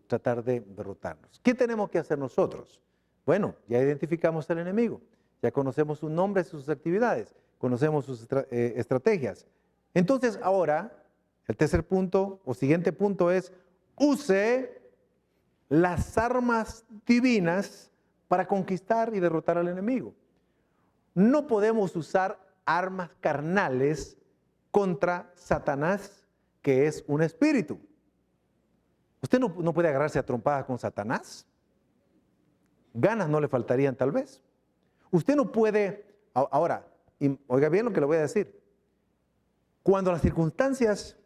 Speaker 1: tratar de derrotarnos. ¿Qué tenemos que hacer nosotros? Bueno, ya identificamos al enemigo, ya conocemos su nombre, sus actividades, conocemos sus estrategias. Entonces ahora, el tercer punto o siguiente punto es, use las armas divinas para conquistar y derrotar al enemigo. No podemos usar armas carnales contra Satanás, que es un espíritu. Usted no puede agarrarse a trompadas con Satanás. Ganas no le faltarían tal vez. Usted no puede, ahora, oiga bien lo que le voy a decir. Cuando las circunstancias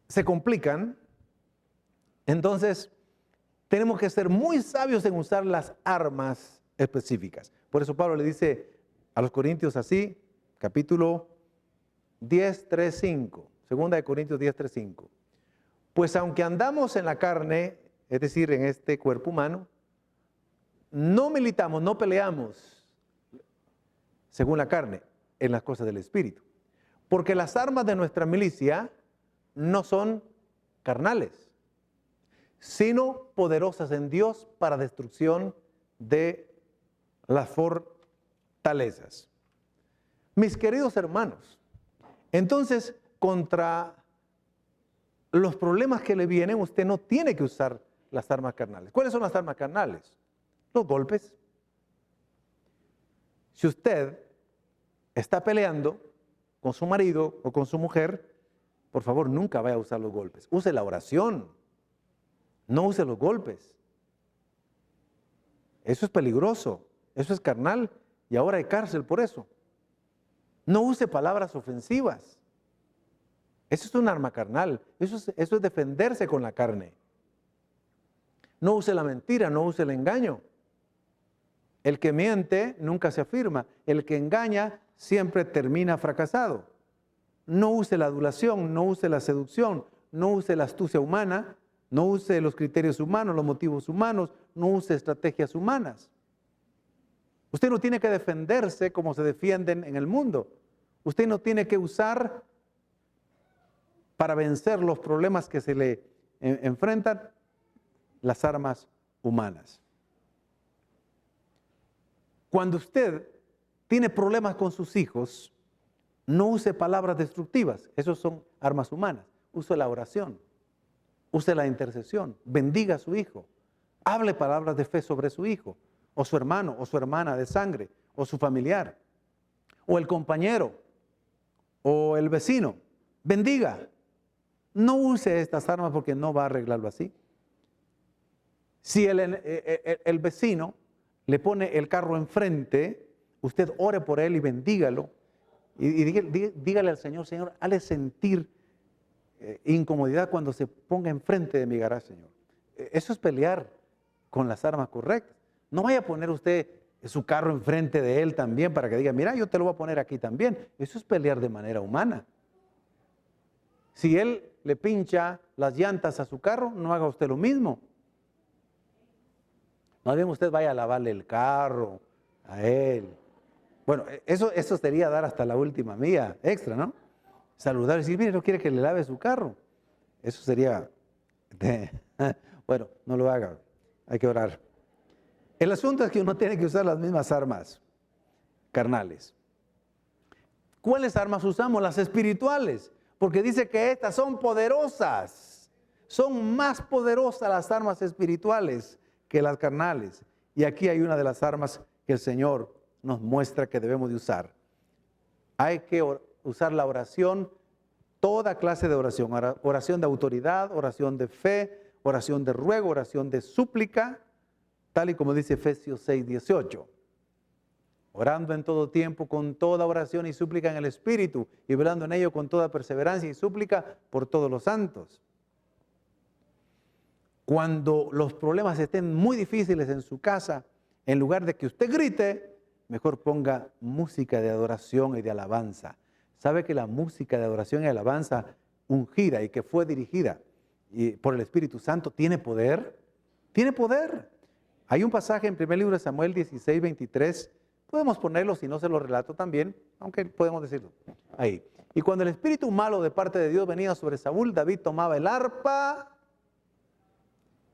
Speaker 1: se complican, entonces tenemos que ser muy sabios en usar las armas específicas. Por eso Pablo le dice a los Corintios así, capítulo 10, 3, 5, segunda de Corintios 10, 3, 5. Pues aunque andamos en la carne, es decir, en este cuerpo humano, no militamos, no peleamos según la carne, en las cosas del Espíritu. Porque las armas de nuestra milicia no son carnales, sino poderosas en Dios para destrucción de las fortalezas. Mis queridos hermanos, entonces contra los problemas que le vienen, usted no tiene que usar las armas carnales. ¿Cuáles son las armas carnales? Los golpes. Si usted está peleando con su marido o con su mujer, por favor, nunca vaya a usar los golpes. Use la oración. No use los golpes. Eso es peligroso. Eso es carnal. Y ahora hay cárcel por eso. No use palabras ofensivas. Eso es un arma carnal. Eso es defenderse con la carne. No use la mentira, no use el engaño. El que miente nunca se afirma. El que engaña siempre termina fracasado. No use la adulación, no use la seducción, no use la astucia humana, no use los criterios humanos, los motivos humanos, no use estrategias humanas. Usted no tiene que defenderse como se defienden en el mundo. Usted no tiene que usar para vencer los problemas que se le enfrentan las armas humanas. Cuando usted tiene problemas con sus hijos, no use palabras destructivas. Esos son armas humanas. Use la oración. Use la intercesión. Bendiga a su hijo. Hable palabras de fe sobre su hijo, o su hermano, o su hermana de sangre, o su familiar, o el compañero, o el vecino. Bendiga. No use estas armas porque no va a arreglarlo así. Si el vecino le pone el carro enfrente, usted ore por él y bendígalo. Y dígale al Señor, Señor, hazle sentir incomodidad cuando se ponga enfrente de mi garaje, Señor. Eso es pelear con las armas correctas. No vaya a poner usted su carro enfrente de él también para que diga, mira, yo te lo voy a poner aquí también. Eso es pelear de manera humana. Si él le pincha las llantas a su carro, no haga usted lo mismo. Más bien usted vaya a lavarle el carro a él. Bueno, eso sería dar hasta la última milla extra, ¿no? Saludar y decir, mire, no quiere que le lave su carro. Eso sería, bueno, no lo haga, hay que orar. El asunto es que uno tiene que usar las mismas armas carnales. ¿Cuáles armas usamos? Las espirituales, porque dice que estas son poderosas. Son más poderosas las armas espirituales que las carnales. Y aquí hay una de las armas que el Señor nos muestra que debemos de usar. Hay que usar la oración, toda clase de oración. Oración de autoridad, oración de fe, oración de ruego, oración de súplica, tal y como dice Efesios 6:18. Orando en todo tiempo con toda oración y súplica en el Espíritu, y velando en ello con toda perseverancia y súplica por todos los santos. Cuando los problemas estén muy difíciles en su casa, en lugar de que usted grite, mejor ponga música de adoración y de alabanza. ¿Sabe que la música de adoración y alabanza ungida y que fue dirigida por el Espíritu Santo tiene poder? Tiene poder. Hay un pasaje en primer libro de Samuel 16:23. Podemos ponerlo, si no se lo relato también, aunque podemos decirlo ahí. Y cuando el espíritu malo de parte de Dios venía sobre Saúl, David tomaba el arpa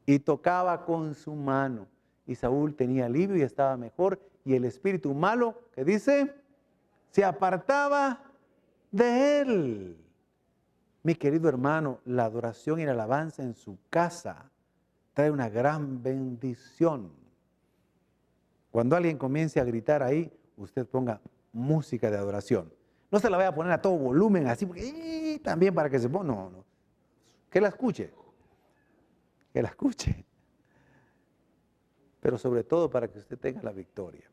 Speaker 1: y tocaba con su mano. Y Saúl tenía alivio y estaba mejor. Y el espíritu malo, ¿qué dice? Se apartaba de él. Mi querido hermano, la adoración y la alabanza en su casa trae una gran bendición. Cuando alguien comience a gritar ahí, usted ponga música de adoración. No se la vaya a poner a todo volumen así, porque también para que se ponga, no. Que la escuche. Que la escuche. Pero sobre todo para que usted tenga la victoria.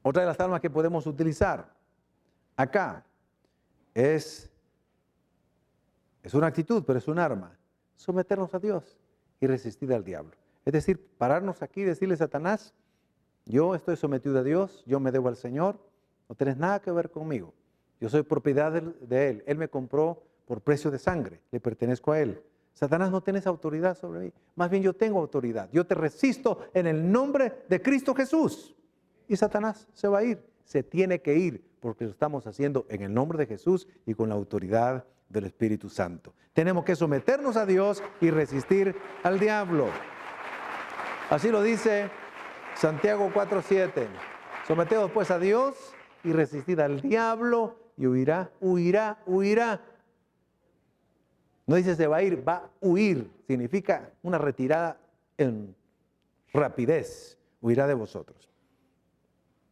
Speaker 1: Otra de las armas que podemos utilizar acá es una actitud, pero es un arma. Someternos a Dios y resistir al diablo. Es decir, pararnos aquí y decirle a Satanás, yo estoy sometido a Dios, yo me debo al Señor, no tienes nada que ver conmigo. Yo soy propiedad de Él. Él me compró por precio de sangre, le pertenezco a Él. Satanás, no tienes autoridad sobre mí. Más bien yo tengo autoridad. Yo te resisto en el nombre de Cristo Jesús. Y Satanás se va a ir. Se tiene que ir porque lo estamos haciendo en el nombre de Jesús y con la autoridad del Espíritu Santo. Tenemos que someternos a Dios y resistir al diablo. Así lo dice Santiago 4:7. Someteos pues a Dios y resistid al diablo y huirá, huirá, huirá. No dice se va a ir, va a huir. Significa una retirada en rapidez. Huirá de vosotros.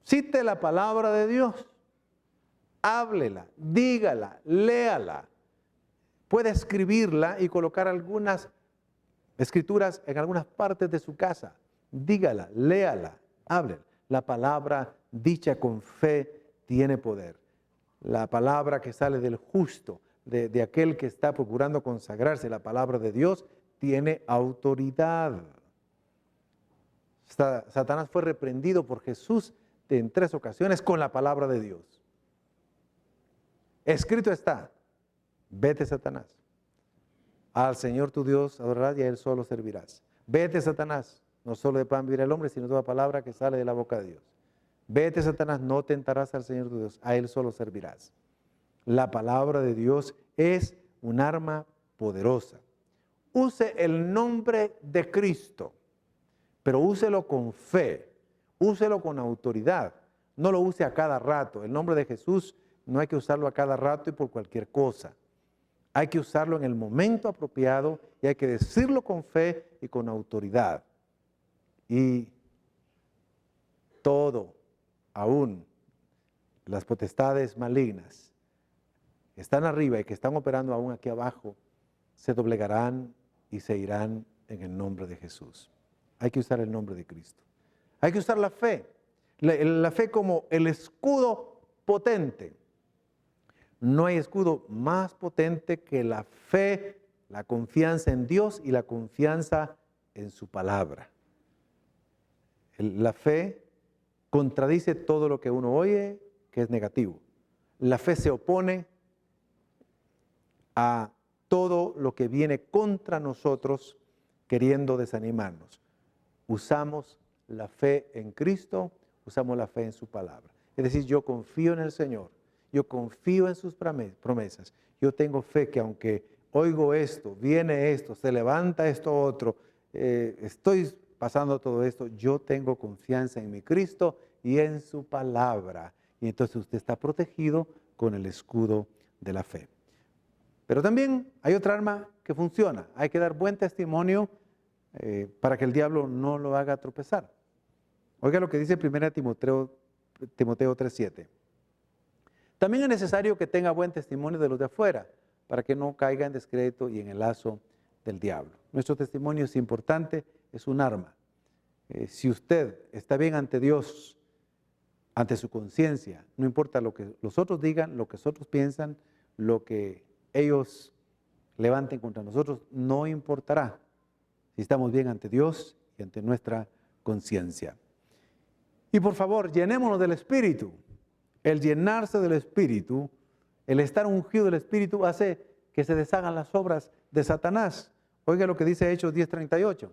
Speaker 1: Cite la palabra de Dios. Háblela, dígala, léala. Puede escribirla y colocar algunas escrituras en algunas partes de su casa. Dígala, léala, háblela. La palabra dicha con fe tiene poder. La palabra que sale del justo, de aquel que está procurando consagrarse, la palabra de Dios, tiene autoridad. Satanás fue reprendido por Jesús en 3 ocasiones con la palabra de Dios. Escrito está, vete Satanás, al Señor tu Dios adorarás y a Él solo servirás. Vete Satanás, no solo de pan vivirá el hombre, sino toda palabra que sale de la boca de Dios. Vete Satanás, no tentarás al Señor tu Dios, a Él solo servirás. La palabra de Dios es un arma poderosa. Use el nombre de Cristo, pero úselo con fe, úselo con autoridad. No lo use a cada rato. El nombre de Jesús no hay que usarlo a cada rato y por cualquier cosa. Hay que usarlo en el momento apropiado y hay que decirlo con fe y con autoridad. Y todo, aún las potestades malignas que están arriba y que están operando aún aquí abajo, se doblegarán y se irán en el nombre de Jesús. Hay que usar el nombre de Cristo. Hay que usar la fe. La fe como el escudo potente. No hay escudo más potente que la fe, la confianza en Dios y la confianza en su palabra. La fe contradice todo lo que uno oye que es negativo. La fe se opone a todo lo que viene contra nosotros queriendo desanimarnos. Usamos la fe en Cristo, usamos la fe en su palabra. Es decir, yo confío en el Señor, yo confío en sus promesas. Yo tengo fe que aunque oigo esto, viene esto, se levanta esto otro, estoy pasando todo esto, yo tengo confianza en mi Cristo y en su palabra. Y entonces usted está protegido con el escudo de la fe. Pero también hay otra arma que funciona. Hay que dar buen testimonio para que el diablo no lo haga tropezar. Oiga lo que dice 1 Timoteo 3:7. También es necesario que tenga buen testimonio de los de afuera, para que no caiga en descrédito y en el lazo del diablo. Nuestro testimonio es importante, es un arma. Si usted está bien ante Dios, ante su conciencia, no importa lo que los otros digan, lo que los otros piensan, lo que ellos levanten contra nosotros, no importará si estamos bien ante Dios y ante nuestra conciencia. Y por favor, llenémonos del Espíritu. El llenarse del Espíritu, el estar ungido del Espíritu hace que se deshagan las obras de Satanás. Oiga lo que dice Hechos 10:38.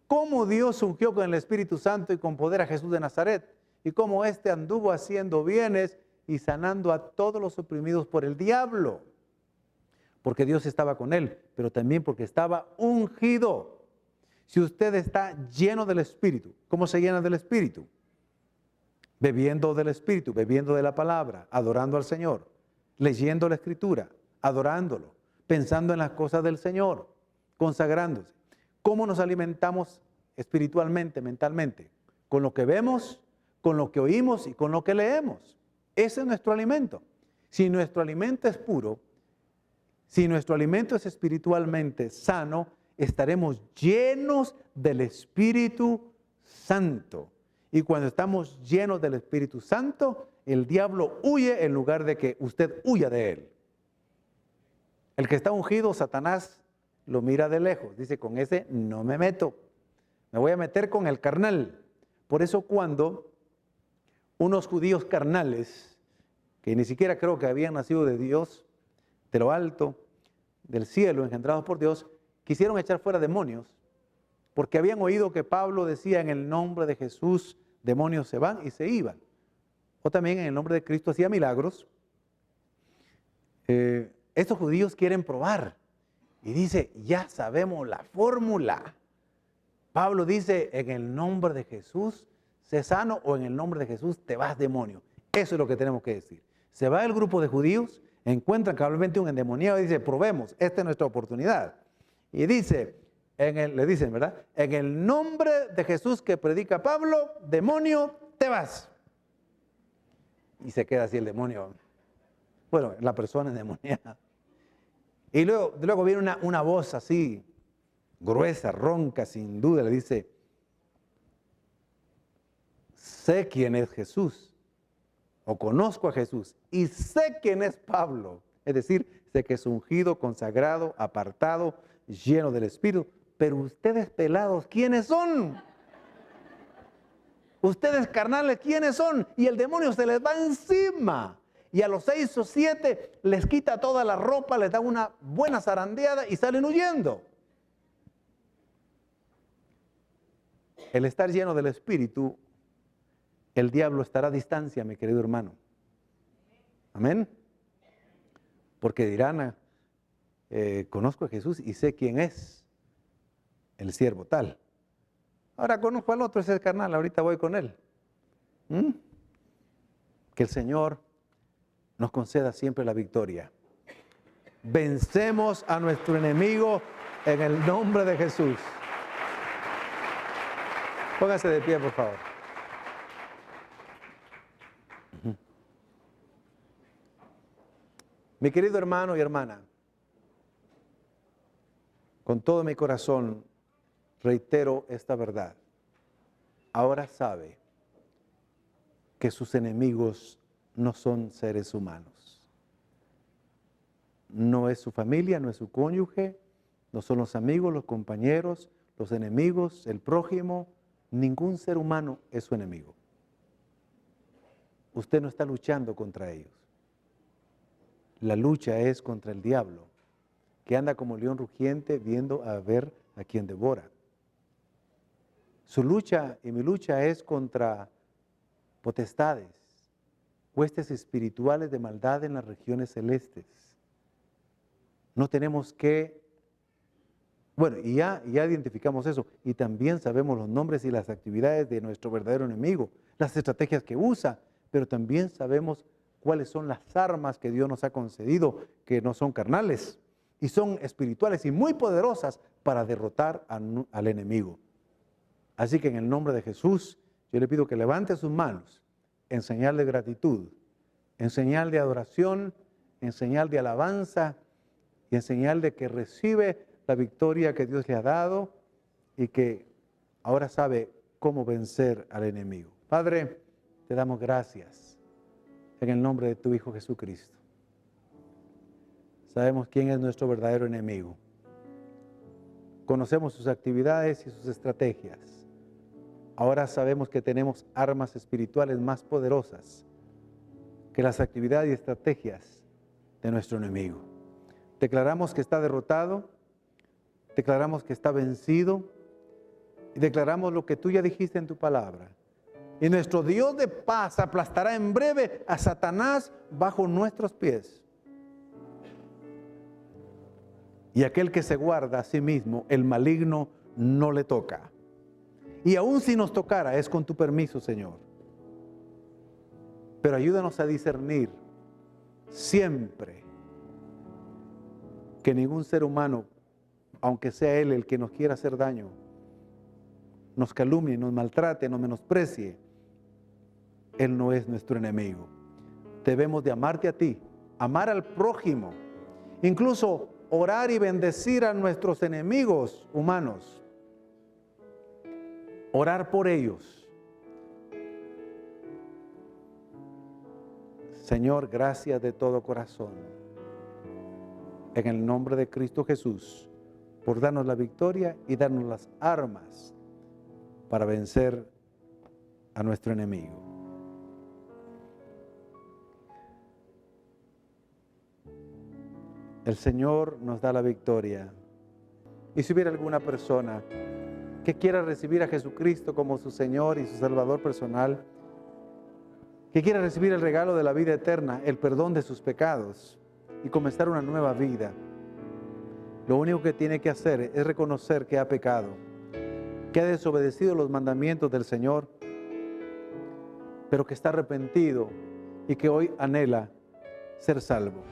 Speaker 1: Cómo Dios ungió con el Espíritu Santo y con poder a Jesús de Nazaret, y cómo éste anduvo haciendo bienes y sanando a todos los oprimidos por el diablo. Porque Dios estaba con él, pero también porque estaba ungido. Si usted está lleno del Espíritu, ¿cómo se llena del Espíritu? Bebiendo del Espíritu, bebiendo de la palabra, adorando al Señor, leyendo la Escritura, adorándolo, pensando en las cosas del Señor, consagrándose. ¿Cómo nos alimentamos espiritualmente, mentalmente? Con lo que vemos, con lo que oímos y con lo que leemos. Ese es nuestro alimento. Si nuestro alimento es puro, si nuestro alimento es espiritualmente sano, estaremos llenos del Espíritu Santo. Y cuando estamos llenos del Espíritu Santo, el diablo huye en lugar de que usted huya de él. El que está ungido, Satanás lo mira de lejos. Dice, con ese no me meto. Me voy a meter con el carnal. Por eso cuando unos judíos carnales, que ni siquiera creo que habían nacido de Dios, de lo alto, del cielo, engendrados por Dios, quisieron echar fuera demonios, porque habían oído que Pablo decía en el nombre de Jesús, demonios se van y se iban. O también en el nombre de Cristo hacía milagros. estos judíos quieren probar. Y dice, ya sabemos la fórmula. Pablo dice, en el nombre de Jesús, sé sano, o en el nombre de Jesús te vas, demonio. Eso es lo que tenemos que decir. Se va el grupo de judíos, encuentran cabalmente un endemoniado y dice, probemos, esta es nuestra oportunidad. Y dice, le dicen, ¿verdad? En el nombre de Jesús que predica Pablo, demonio, te vas. Y se queda así el demonio. Bueno, la persona endemoniada. Y luego viene una voz así, gruesa, ronca, sin duda, le dice, sé quién es Jesús, o conozco a Jesús, y sé quién es Pablo. Es decir, sé que es ungido, consagrado, apartado, lleno del Espíritu. Pero ustedes pelados, ¿quiénes son? Ustedes carnales, ¿quiénes son? Y el demonio se les va encima. Y a los 6 o 7 les quita toda la ropa, les da una buena zarandeada y salen huyendo. El estar lleno del Espíritu, el diablo estará a distancia, mi querido hermano. Amén. Porque dirán, conozco a Jesús y sé quién es el siervo tal. Ahora conozco al otro, ese es carnal, ahorita voy con él. Que el Señor nos conceda siempre la victoria. Vencemos a nuestro enemigo en el nombre de Jesús. Póngase de pie, por favor. Mi querido hermano y hermana, con todo mi corazón reitero esta verdad. Ahora sabe que sus enemigos no son seres humanos. No es su familia, no es su cónyuge, no son los amigos, los compañeros, los enemigos, el prójimo. Ningún ser humano es su enemigo. Usted no está luchando contra ellos. La lucha es contra el diablo, que anda como león rugiente viendo a ver a quien devora. Su lucha y mi lucha es contra potestades, huestes espirituales de maldad en las regiones celestes. No tenemos que, bueno, y ya identificamos eso, y también sabemos los nombres y las actividades de nuestro verdadero enemigo, las estrategias que usa, pero también sabemos cuáles son las armas que Dios nos ha concedido, que no son carnales, y son espirituales y muy poderosas para derrotar al enemigo. Así que en el nombre de Jesús, yo le pido que levante sus manos en señal de gratitud, en señal de adoración, en señal de alabanza y en señal de que recibe la victoria que Dios le ha dado y que ahora sabe cómo vencer al enemigo. Padre, te damos gracias en el nombre de tu Hijo Jesucristo. Sabemos quién es nuestro verdadero enemigo. Conocemos sus actividades y sus estrategias. Ahora sabemos que tenemos armas espirituales más poderosas que las actividades y estrategias de nuestro enemigo. Declaramos que está derrotado, declaramos que está vencido y declaramos lo que tú ya dijiste en tu palabra. Y nuestro Dios de paz aplastará en breve a Satanás bajo nuestros pies. Y aquel que se guarda a sí mismo, el maligno no le toca. Y aun si nos tocara, es con tu permiso, Señor. Pero ayúdanos a discernir siempre que ningún ser humano, aunque sea él el que nos quiera hacer daño, nos calumnie, nos maltrate, nos menosprecie, él no es nuestro enemigo. Debemos de amarte a ti, amar al prójimo, incluso orar y bendecir a nuestros enemigos humanos. Orar por ellos. Señor, gracias de todo corazón. En el nombre de Cristo Jesús, por darnos la victoria y darnos las armas para vencer a nuestro enemigo. El Señor nos da la victoria. Y si hubiera alguna persona que quiera recibir a Jesucristo como su Señor y su Salvador personal, que quiera recibir el regalo de la vida eterna, el perdón de sus pecados, y comenzar una nueva vida. Lo único que tiene que hacer es reconocer que ha pecado, que ha desobedecido los mandamientos del Señor, pero que está arrepentido y que hoy anhela ser salvo.